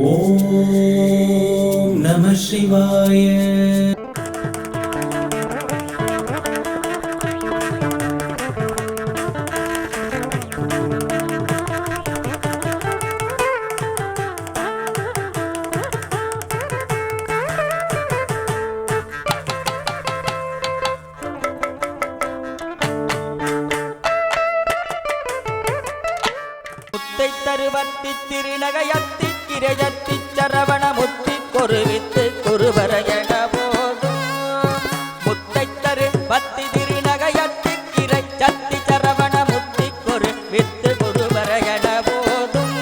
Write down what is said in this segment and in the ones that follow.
ஓம் நம சிவாய. முத்தை தருவத்தி திருநகையத்தி கிரையத்தி சரவண முத்தி கொருவித்து குருவரையன போதும். முத்தை தரு பத்தி திருநகையத்தி கிரை சத்தி சரவண முத்தி கொருவித்து குருவரையன போதும்.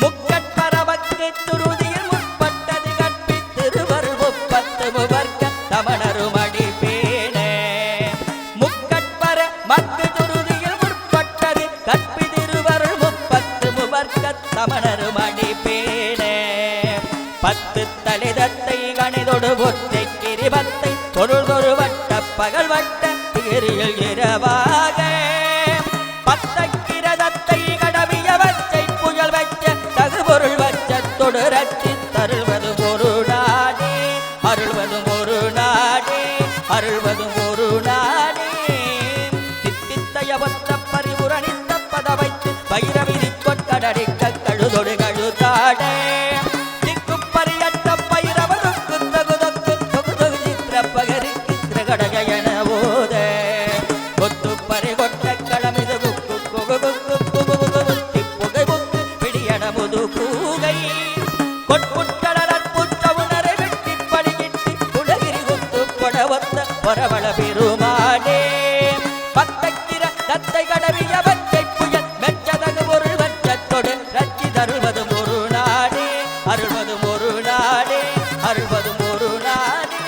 முக்கட்பரவக்கு துருதியில் முற்பட்டது கற்பி திருவருள் முப்பத்து முவர்க்க தமணருமடி பேணே. முக்கட்பர மக்கு துருதியில் முற்பட்டது கற்பி தமணருமடி பேணே. பத்து தலிதத்தை கணிதொடு ஒற்றை கிரிபத்தை பொருள்தொரு வட்ட பகல் வட்ட திரியில் இரவாக. பத்தக்கிரதத்தை கடவிய வச்சை புயல் வச்ச தகுபொருள் வச்ச தொடரச்சி தருள்வது ஒரு நாடே அருள்வது ஒரு நாடே அருள்வது ஒரு நாடே. தித்தித்தைய ஒத்த பரிபுரணித்த பத வைத்து பைரவிதி கொட்கடடிக்க கழுதொடு கழுதாடே. திக்கு பரியட்ட பைரவருக்கு தகுதொக்கு தொகுதொகு சித்திர பகருக்கு திரகடகையன போத. கொத்து பறி கொட்ட களமிது குக்கு குகு குக்கு குகு குத்தி புகை புக்கு பிடியன முது கூகை. கொட்புட்டடற்புற்ற உணரை வெட்டி பணிகிட்டி குடகிரி குத்து பொடவொத்த பொறவள பெருமாடே. பத்தக்கிர தத்தை கடவிய வச்சை புயல் மெச்சதகு பொருள் வச்சத்தொடு ரச்சி தருள்வது ஒரு நாடே அருள்வது ஒரு நாடே அருள்வது ஒரு நாடே.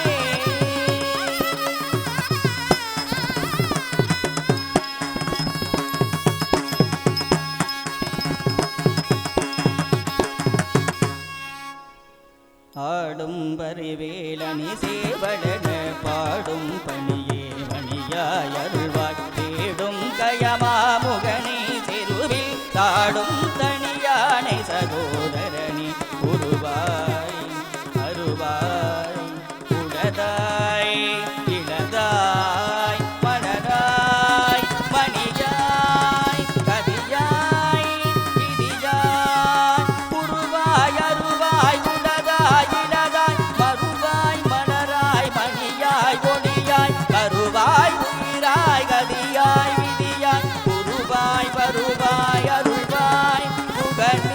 ஆடும் பரிவேலனி சேவடன பாடும் பணியே மணியாய் அருள்வாய் தேடும் கயமாமுகனே செருவில் தாடும் தனியானை சகோதரனி உருவாய் அருவாய் உடதாய் இளதாய் மணராய் மணியாய் கதியாய் விதியாய் உருவாய் அருவாய் உடதாய் இளதாய் மறுவாய் மணராய் மணியாய் ஒளியாய் கருவாய் உயிராய் கதியாய் விதியாய் உருவாய் வருவாய் அருள்வாய் முகனே.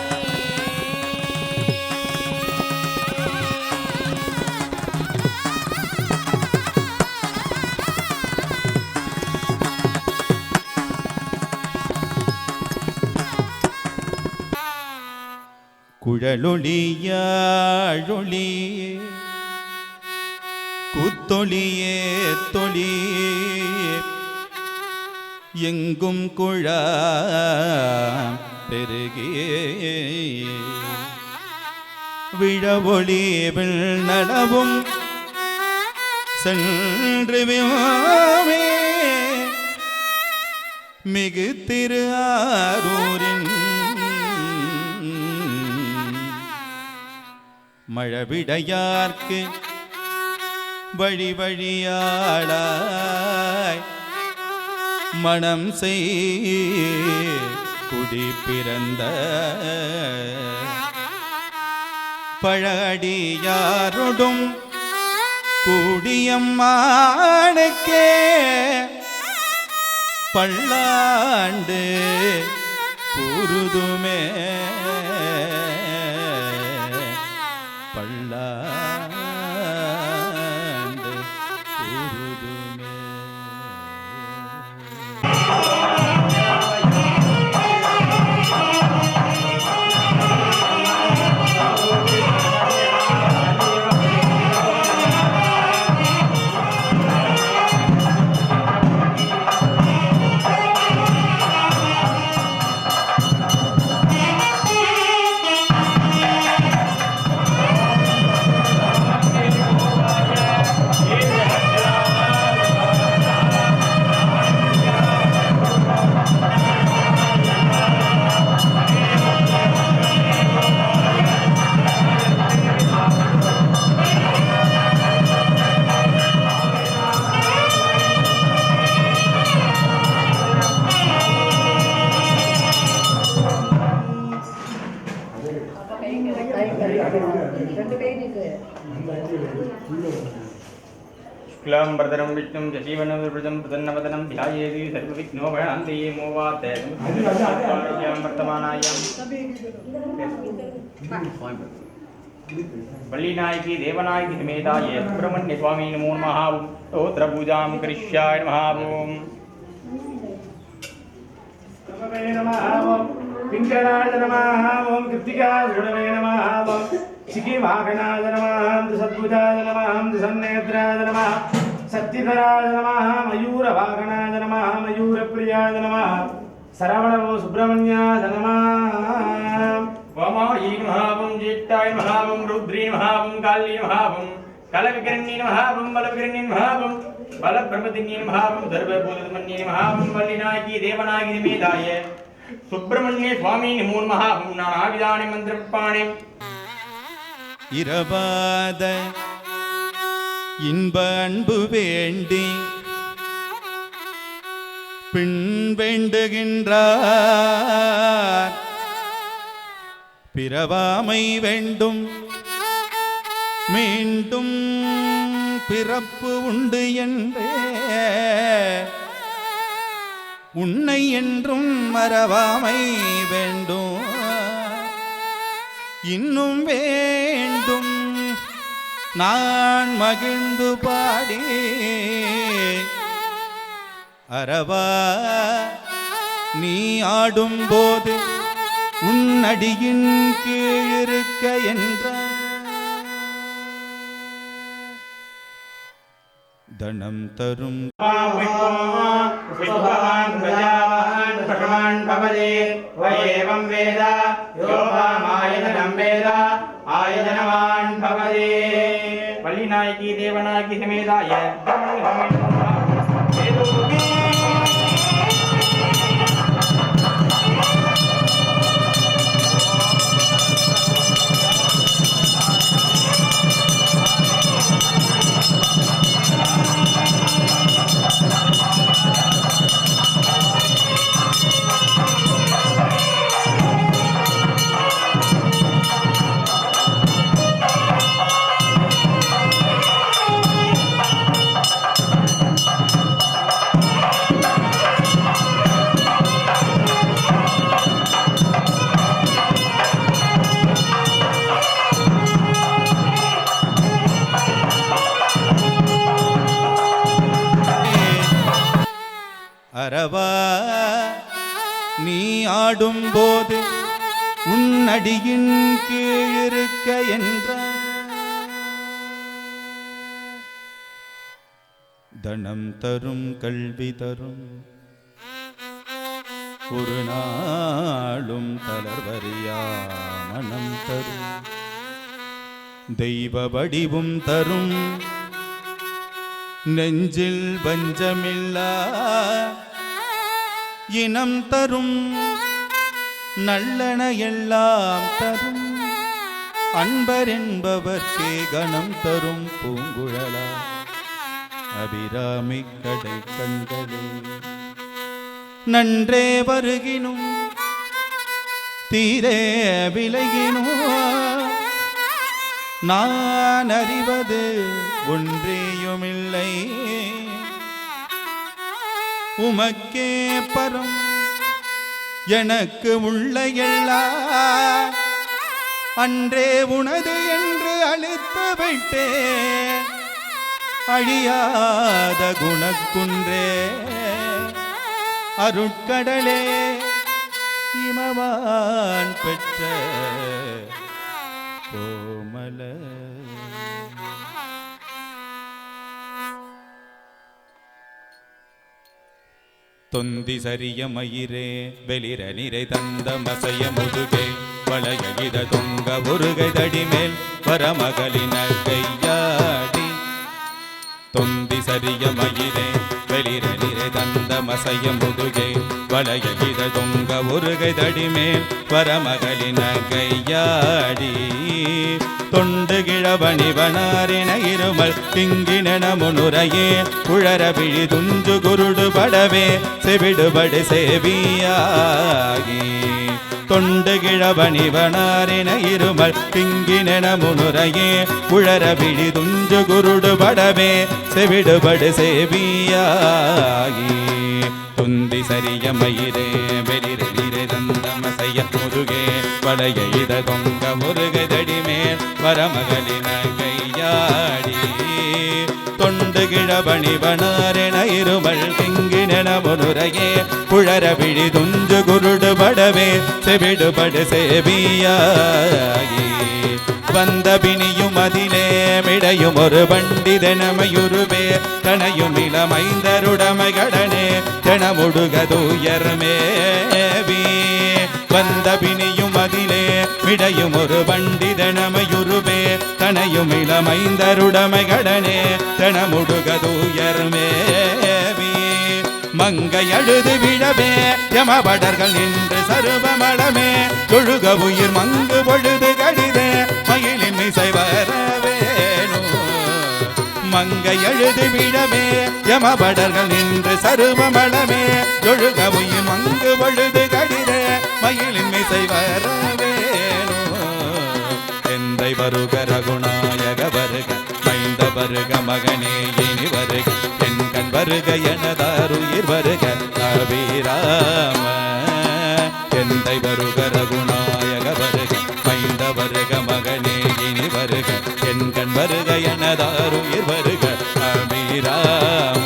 குழலொளியாழொளியே குத்தொளியே தொளியே எங்கும் குழாம் பெருகியே விழவொளி நலவும் சென்று விவாமே மிகு திரு ஆரூரின் மழவிடையார்க்கு வழி வழியாளாய் மனம் செய் குடி பிறந்த பழடியாரொடும் கூடியம்மானுக்கே பல்லாண்டு கூறுதுமே பல்லாண்டு கூறுதுமே. शुक्लां वरदनं विष्णुं शशिवर्णं चतुर्भुजं प्रसन्नवदनं ध्यायेति सर्वविघ्नोपशान्तये मोवाते वर्तमानायां वल्लीनायकी देवनायकी समेताय सुब्रह्मण्य स्वामी नमो नमः। स्तोत्र पूजां करिष्याय नमः। ओम पिंगळाय नमः। ओम कृत्तिकासुरवे नमः। ओम शिखिवाहनाय नमः। सद्भुजाय नमः। सन्नेत्राय नमः। सत्यधराय नमः। मयूरवाहनाय नमः। मयूरप्रियाय नमः। सरवणवो सुब्रह्मण्याय नमः। वामायी नमः। ओम ज्येष्ठाय नमः। ओम रुद्री नमः। ओम काली नमः। ओम कलविकरणी नमः। ओम बलविकरणी नमः। ओम बलब्रह्मदिनी नमः। ओम सर्वभूतमन्ये नमः। ओम वल्लीनायकी देवनायकी समेताय सुब्रह्मण्य स्वामी नमो नमः। ओम नानाविधानि मन्त्रपुष्पाणि இரவாத இன்ப அன்பு வேண்டி பின் வேண்டுகின்றார் பிறவாமை வேண்டும் மீண்டும் பிறப்பு உண்டு என்றே உன்னை என்றும் மறவாமை வேண்டும் இன்னும் வேண்டும் நான் மகிழ்ந்து பாடி அரவா நீ ஆடும்போது உன் அடியின் கீழிருக்க என்ற தனம் தரும் विश्वान् प्रजावान् पशवान् भवति वयेवं वेद यो मायतनं वेद आयतनवान् भवति। वल्लीनायकी देवनायकी समेताय அரவா நீ ஆடும்போது உன் அடியின் கீழிருக்க என்ற தனம் தரும் கல்வி தரும் ஒரு நாளும் தளர்வறியா மனம் தரும் தெய்வ வடிவும் தரும் நெஞ்சில் வஞ்சமில்லா இனம் தரும் நல்லன எல்லாம் தரும் அன்பர் என்பவர்க்கே கணம் தரும் பூங்குழலா அபிராமி கடை கண்களே நன்றே வருகினும் தீரே விலகினோ நான் அறிவது ஒன்றேயுமில்லை உமக்கே பரம் எனக்கு உள்ள எல்லாம் அன்றே உனது என்று அழித்து விட்டே அழியாத குணக்குன்றே அருட்கடலே இமவான் பெற்ற கோமல தொந்தி சரிய மயிரே வெளிர நிறை தந்த மசைய முதுகே வளையகித தொங்க ஒருகை தடிமேல் வரமகளின கையாடி தொந்தி சரிய மயிரே வெளிர நிறை தந்த மசைய முதுகே வளையகித தொங்க ஒருகை தடிமேல் வரமகளின கையாடி தொண்டு கிழவணிவனாரின இருமல் திங்கின முனுரையே உழற விழி துஞ்சு குருடு படவே செவிடுபடு சேவியாகி தொண்டு கிழவணிவனாரின இருமல் திங்கினென முனுரையே உழற விழி துஞ்சு குருடு படவே செவிடுபடு சேவியாகி துந்தி சரிய மயிரே வெளிரே தந்தமசைய முருகே பழைய இத தொங்க முருகதடி மேல் வரமகளின கையாடி தொண்டு கிழவணிவனாரென இருமல் திங்கினென முனுரையே புழற விழி துஞ்சு குருடு படவே செவிடுபடு சேவியாகி வந்த பிணியும் அதிலே மிடையும் ஒரு பண்டிதனமையுருவே தனையும் இளமைந்தருடமைகடனே தனமுடுகதுயர்மேவி வந்த பிணியும் அதிலே மிடையும் ஒரு பண்டிதனமையுருவே தனையும் இளமைந்தருடமைகடனே தனமுடுகதுயர்மேவி மங்கை அழுது விழவே யமபடர்கள் நின்று சருவமளமே தொழுக உயிர் மங்கு பொழுது கடிதே மயிலின் இசை வரவேணு மங்கை அழுது விழவே யமபடர்கள் நின்று சருவமளமே தொழுக உயிர் மங்கு பொழுது கடிதே மயிலின் இசை வரவேணு எந்தை வருக ரகுநாயக வருக மைந்த வருக மகனே இனி வருக என் கண் வருக எனதாருயிர் வருக அபிராம எந்தை வருக ரகுநாயக வருக மைந்த வருக மகனே இனி வருக என் கண் வருக எனதாருயிர் வருக அபிராம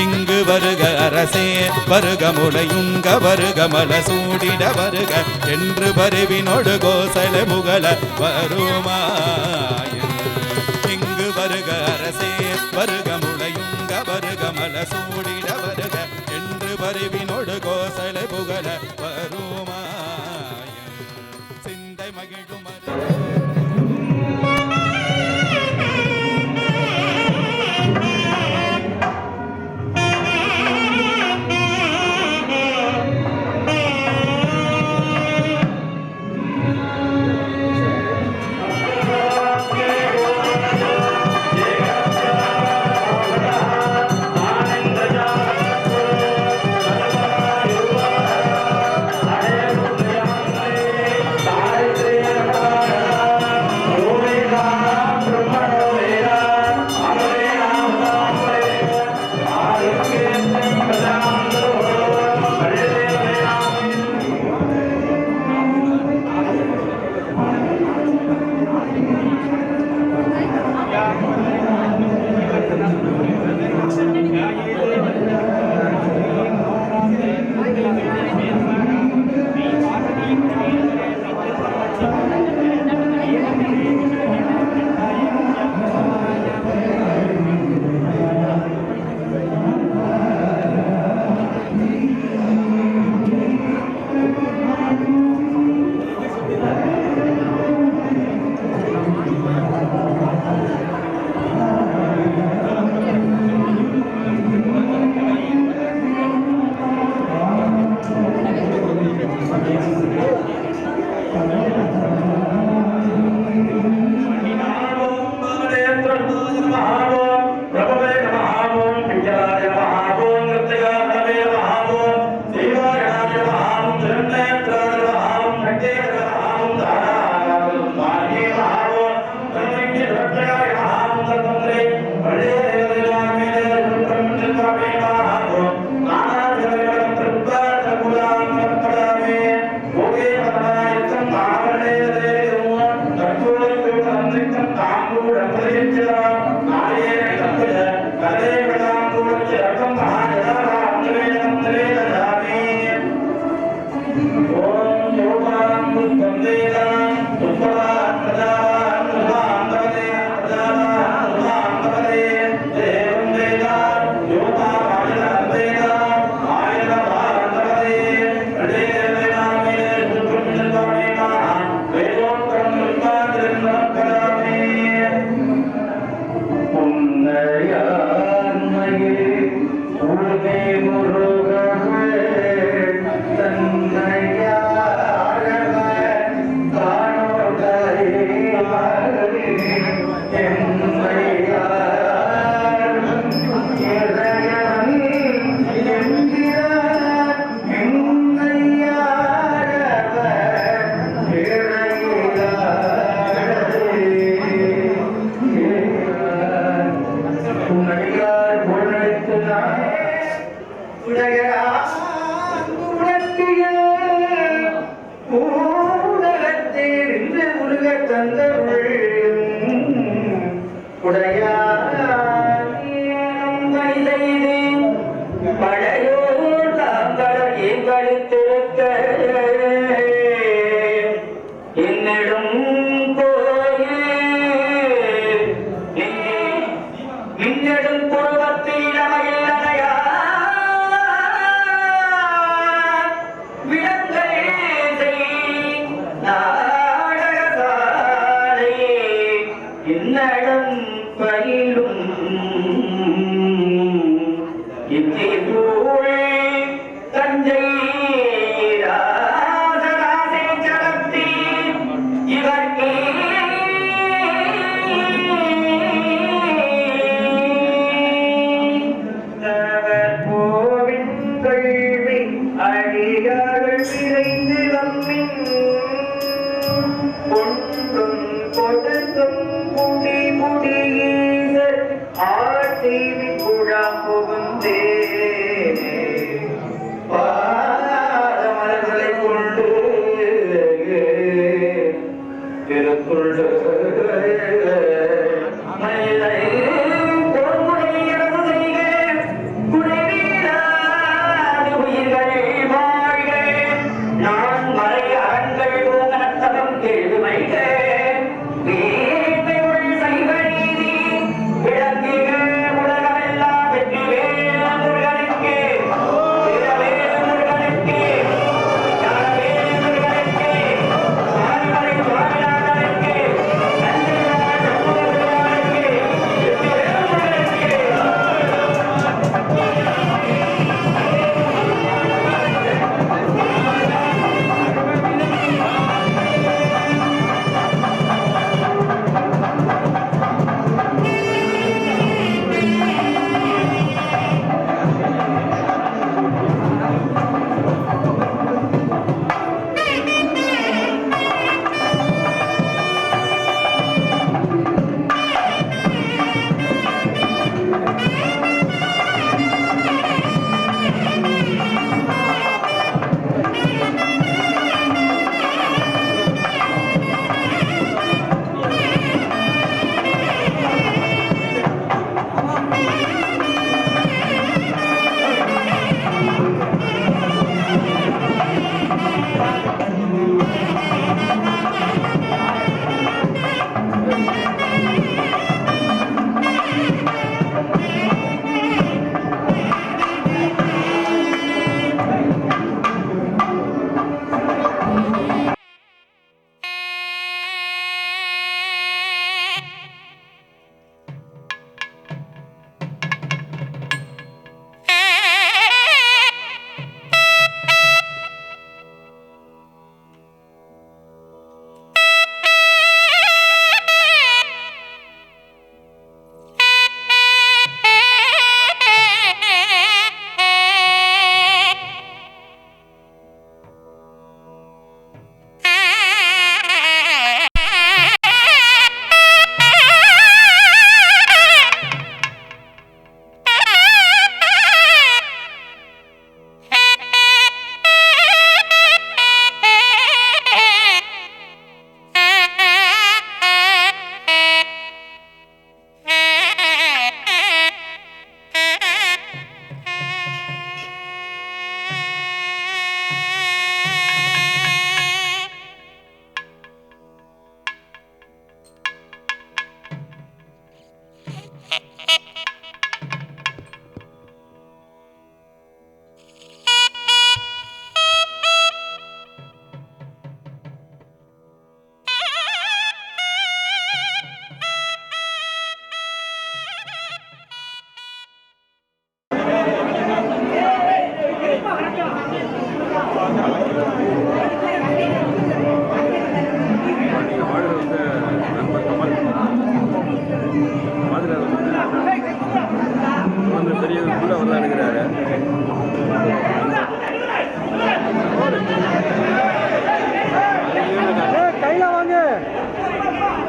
இங்கு வருக அரசே வருக முளையுங்க வருக மல சூடிட வருக என்று வருவினோடு கோசல முகல வருமாய இங்கு வருக அரசே வருக முளையுங்க வருக மல சூடிட வருக என்று வருவினோடு கோசல புகழ வருமாய சிந்தை மகிழும் Hare மல்க தந்தருள் உடையார் பழையோர் தாங்கள் எங்களித்திருக்க என்னிடம் இன்னிடும் புருவத்தில் இளமையில்லையா விலங்கை நாடகசாலை இன்னடம் பயிலும் இத்தீர்ப்பூழ் தஞ்சை ராசராசை சலத்தி இவர்க்கே அடியார்கள் விரைந்து வம்மின் பொன்றும் கொடுத்தும் முடி முடியீசர் ஆட்சேவி குழா புகுந்தே பாதமலர்களை கொண்டு திருக்குள்ள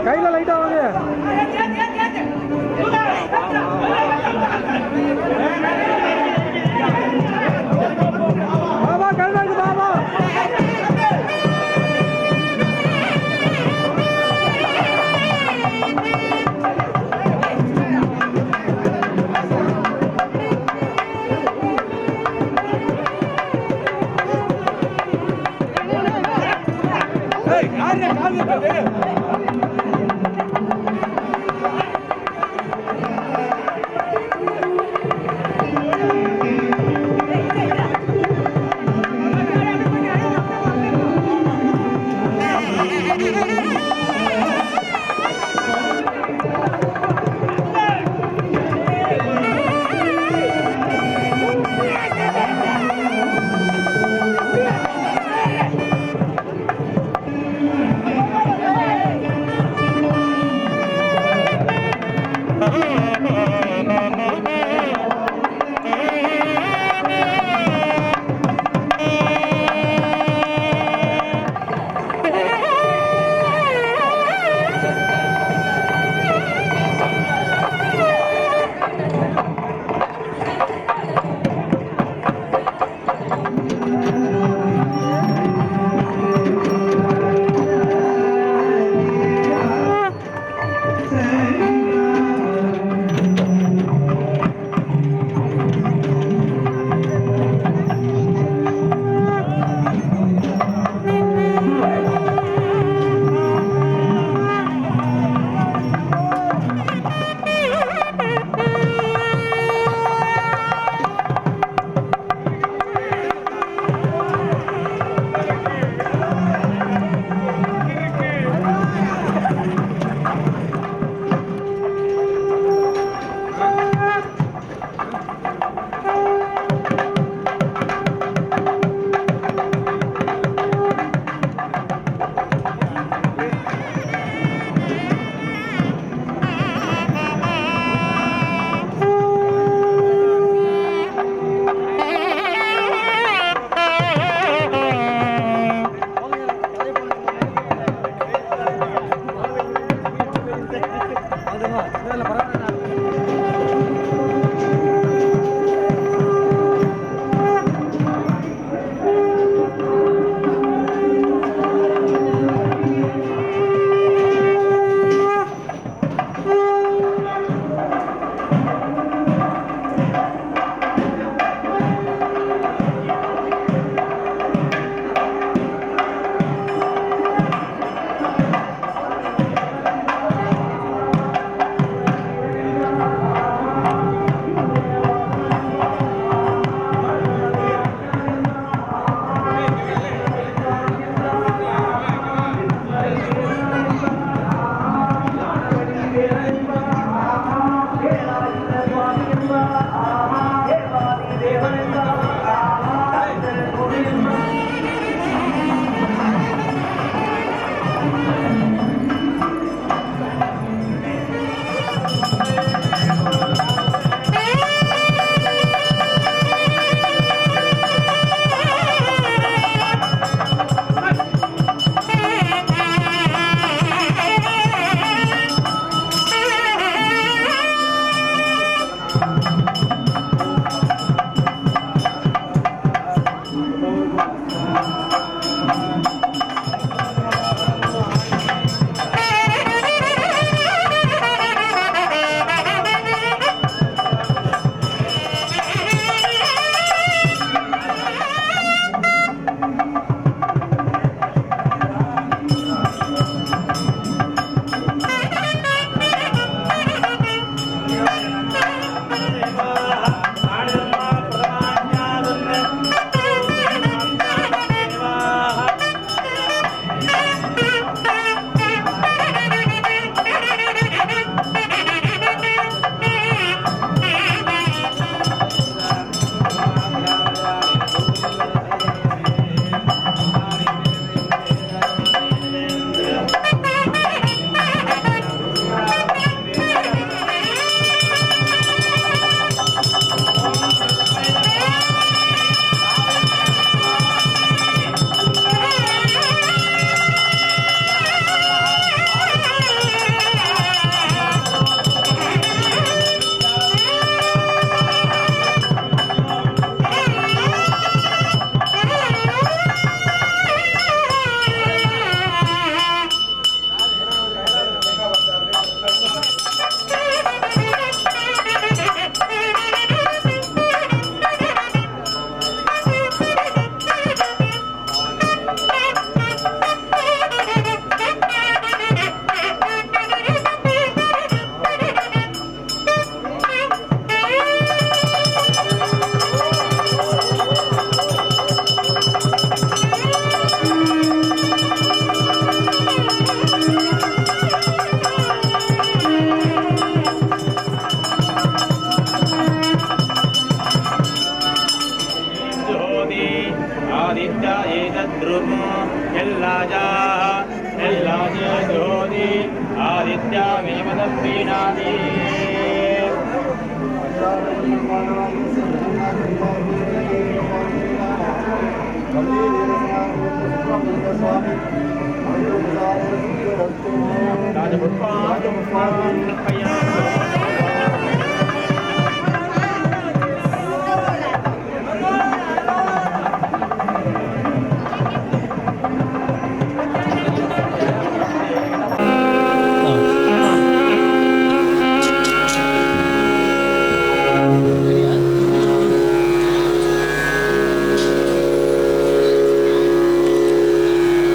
கையில லைட்டா வாங்க. பாபா கையில பாபா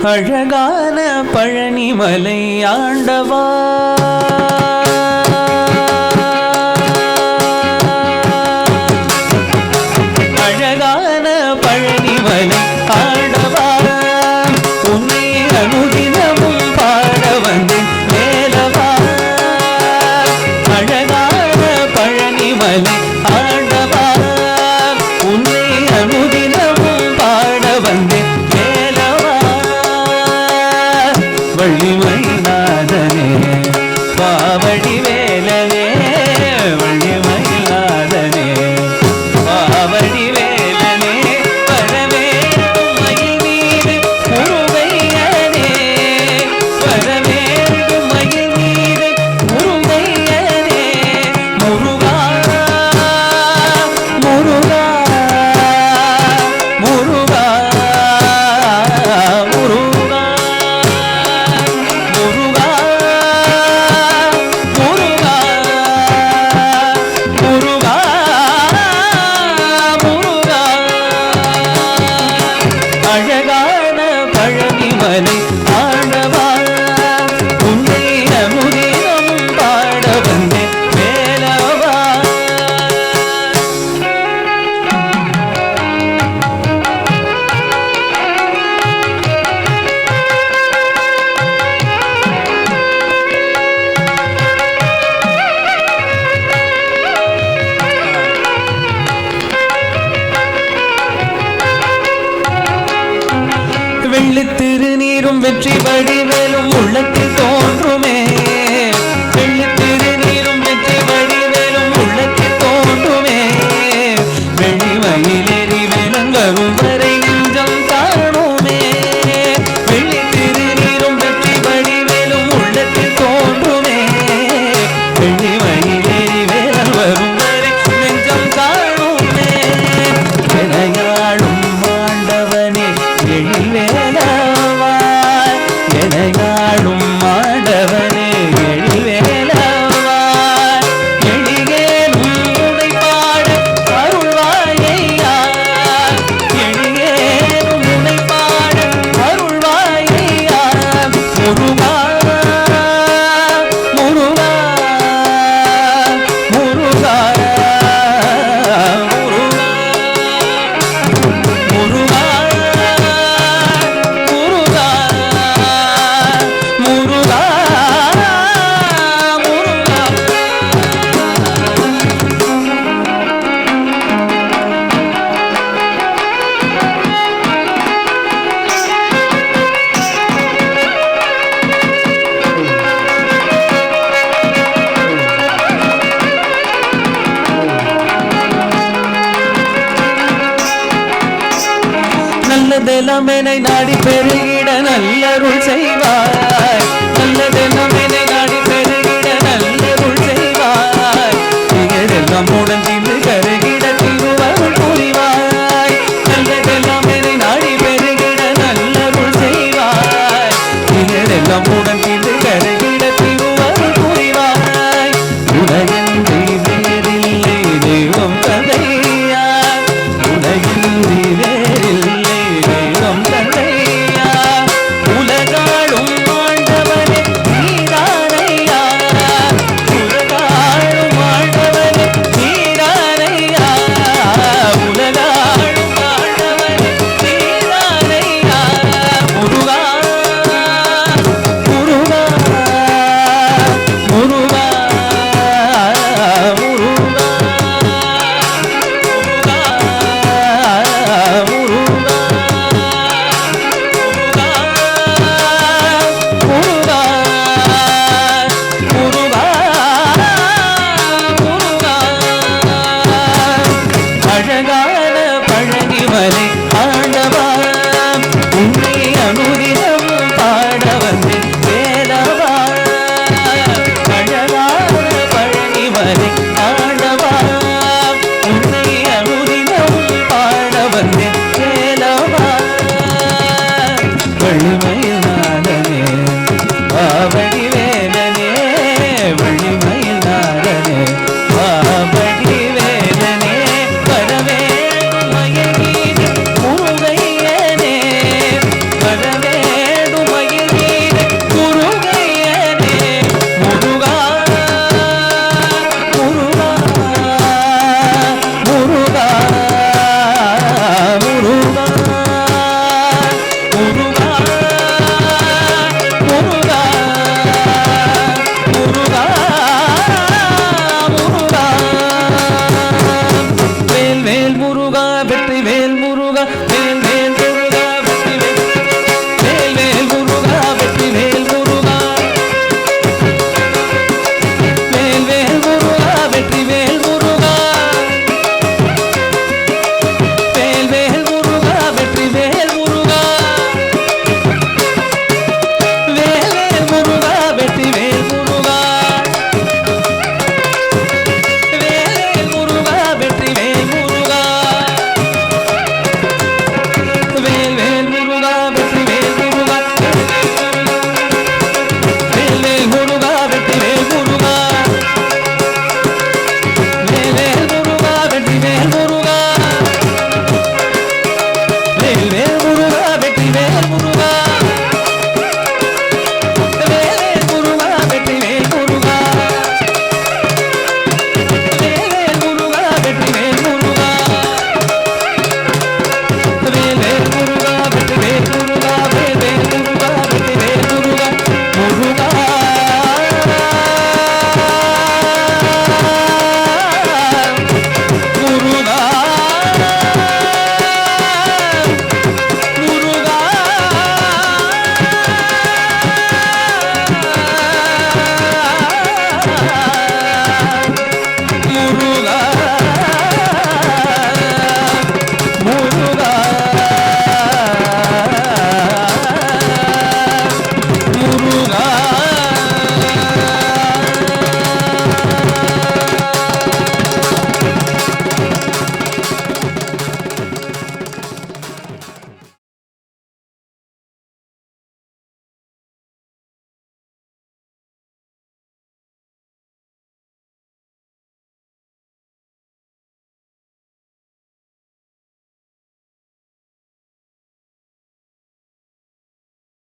அழகான பழனிமலை ஆண்டவா, அழகான பழனிமலை ஆண்டவா, உன்னை அனுதினமும் பாட வந்து மேலவா. அழகான பழனிமலை ஆண்டவா, உன்னை அனுதினமும் பாட வந்து வள்ளிமணிநாதனே நலமெனை நாடி பெருகிட நல்லருள் செய்வாய்